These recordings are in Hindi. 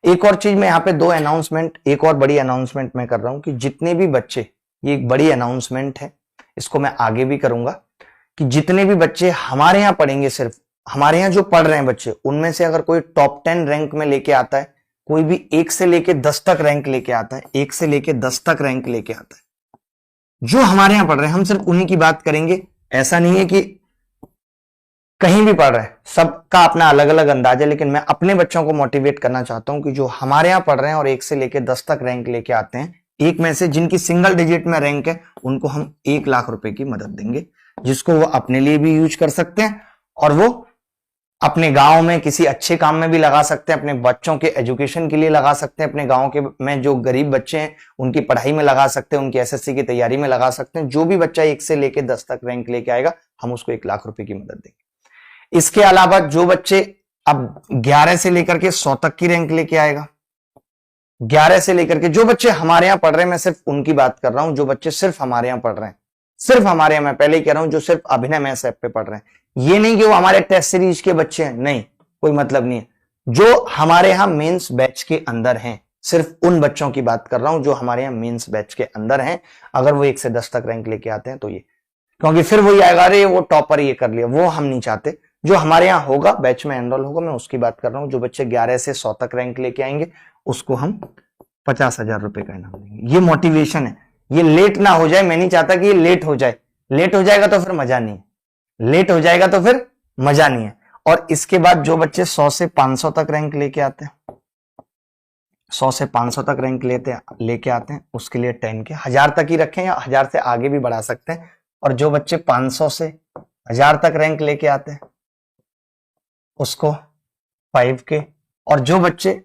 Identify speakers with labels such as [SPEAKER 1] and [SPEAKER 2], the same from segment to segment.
[SPEAKER 1] एक और चीज मैं यहाँ पे एक और बड़ी अनाउंसमेंट मैं कर रहा हूं कि जितने भी बच्चे, ये एक बड़ी अनाउंसमेंट है, इसको मैं आगे भी करूंगा, कि जितने भी बच्चे हमारे यहाँ पढ़ेंगे, सिर्फ हमारे यहाँ जो पढ़ रहे हैं बच्चे, उनमें से अगर कोई टॉप 10 रैंक में लेके आता है, कोई भी 1 से लेके 10 तक रैंक लेके आता है, 1 से लेके 10 तक रैंक लेके आता है, जो हमारे यहां पढ़ रहे हैं, हम सिर्फ उन्हीं की बात करेंगे। ऐसा नहीं है कि कहीं भी पढ़ रहे हैं, सबका अपना अलग अलग अंदाज है, लेकिन मैं अपने बच्चों को मोटिवेट करना चाहता हूं कि जो हमारे यहां पढ़ रहे हैं और 1 से लेके 10 तक रैंक लेके आते हैं, एक में से जिनकी सिंगल डिजिट में रैंक है, उनको हम 1 लाख रुपए की मदद देंगे, जिसको वो अपने लिए भी यूज कर सकते हैं और वो अपने गांव में किसी अच्छे काम में भी लगा सकते हैं, अपने बच्चों के एजुकेशन के लिए लगा सकते हैं, अपने गांव के में जो गरीब बच्चे हैं उनकी पढ़ाई में लगा सकते हैं, उनकी एसएससी की तैयारी में लगा सकते हैं। जो भी बच्चा 1 से लेके 10 तक रैंक लेके आएगा, हम उसको 1 लाख रुपए की मदद देंगे। इसके अलावा जो बच्चे अब 11 से लेकर के 100 तक की रैंक लेके आएगा, 11 से लेकर के जो बच्चे हमारे यहाँ पढ़ रहे हैं, मैं सिर्फ उनकी बात कर रहा हूं, जो बच्चे सिर्फ हमारे यहाँ पढ़ रहे हैं, सिर्फ हमारे यहाँ, मैं पहले ही कह रहा हूं, जो सिर्फ अभिनय मैथ्स ऐप पे पढ़ रहे हैं, ये नहीं कि वो हमारे टेस्ट सीरीज के बच्चे हैं, नहीं, कोई मतलब नहीं है। जो हमारे यहाँ मेंस बैच के अंदर हैं, सिर्फ उन बच्चों की बात कर रहा हूं जो हमारे यहाँ मेंस बैच के अंदर हैं, अगर वो 1 से 10 तक रैंक लेके आते हैं तो ये, क्योंकि फिर वही आएगा, अरे वो टॉपर ये कर लिया, वो हम नहीं चाहते। जो हमारे यहाँ होगा, बैच में एनरोल होगा, मैं उसकी बात कर रहा हूँ। जो बच्चे 11 से 100 तक रैंक लेके आएंगे, उसको हम 50,000 रुपए का इनाम देंगे। ये मोटिवेशन है, ये लेट ना हो जाए, मैं नहीं चाहता कि ये लेट हो जाए, लेट हो जाएगा तो फिर मजा नहीं है, लेट हो जाएगा तो फिर मजा नहीं है। और इसके बाद जो बच्चे 100 से 500 तक रैंक लेके आते हैं, 100 से 500 तक रैंक लेके आते हैं, उसके लिए 10 के 1000 तक ही रखें, या 1000 से आगे भी बढ़ा सकते हैं। और जो बच्चे 500 से 1000 तक रैंक लेके आते हैं, उसको 5 के। और जो बच्चे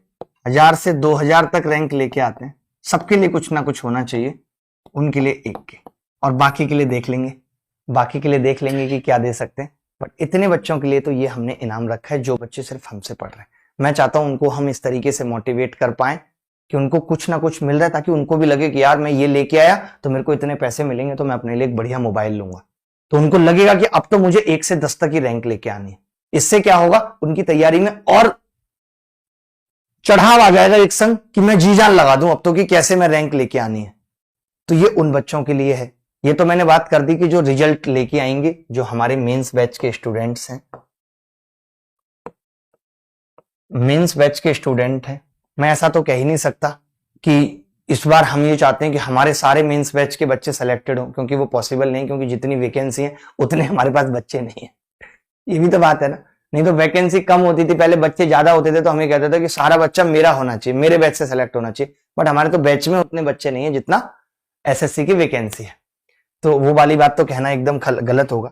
[SPEAKER 1] 1000 से 2000 तक रैंक लेके आते हैं, सबके लिए कुछ ना कुछ होना चाहिए, उनके लिए 1 के। और बाकी के लिए देख लेंगे, बाकी के लिए देख लेंगे कि क्या दे सकते हैं, बट इतने बच्चों के लिए तो ये हमने इनाम रखा है, जो बच्चे सिर्फ हमसे पढ़ रहे हैं। मैं चाहता हूं उनको हम इस तरीके से मोटिवेट कर पाए कि उनको कुछ ना कुछ मिल रहा है, ताकि उनको भी लगे कि यार मैं ये लेके आया तो मेरे को इतने पैसे मिलेंगे, तो मैं अपने लिए एक बढ़िया मोबाइल लूंगा। तो उनको लगेगा कि अब तो मुझे 1 से 10 तक की रैंक लेके आनी है। इससे क्या होगा, उनकी तैयारी में और चढ़ाव आ जाएगा एक संग, कि मैं जी जान लगा दूं अब तो कि कैसे मैं रैंक लेके आनी है। तो ये उन बच्चों के लिए है। ये तो मैंने बात कर दी कि जो रिजल्ट लेके आएंगे, जो हमारे मेंस बैच के स्टूडेंट्स हैं, मेंस बैच के स्टूडेंट हैं, मैं ऐसा तो कह ही नहीं सकता कि इस बार हम ये चाहते हैं कि हमारे सारे मेंस बैच के बच्चे सेलेक्टेड हों, क्योंकि वो पॉसिबल नहीं, क्योंकि जितनी वैकेंसी है उतने हमारे पास बच्चे नहीं है। ये भी तो बात है ना, नहीं तो वैकेंसी कम होती थी, पहले बच्चे ज्यादा होते थे तो हमें कहते थे कि सारा बच्चा मेरा होना चाहिए, मेरे बैच से सेलेक्ट होना चाहिए, बट हमारे तो बैच में उतने बच्चे नहीं है जितना एसएससी की वैकेंसी है। तो वो वाली बात तो कहना एकदम गलत होगा।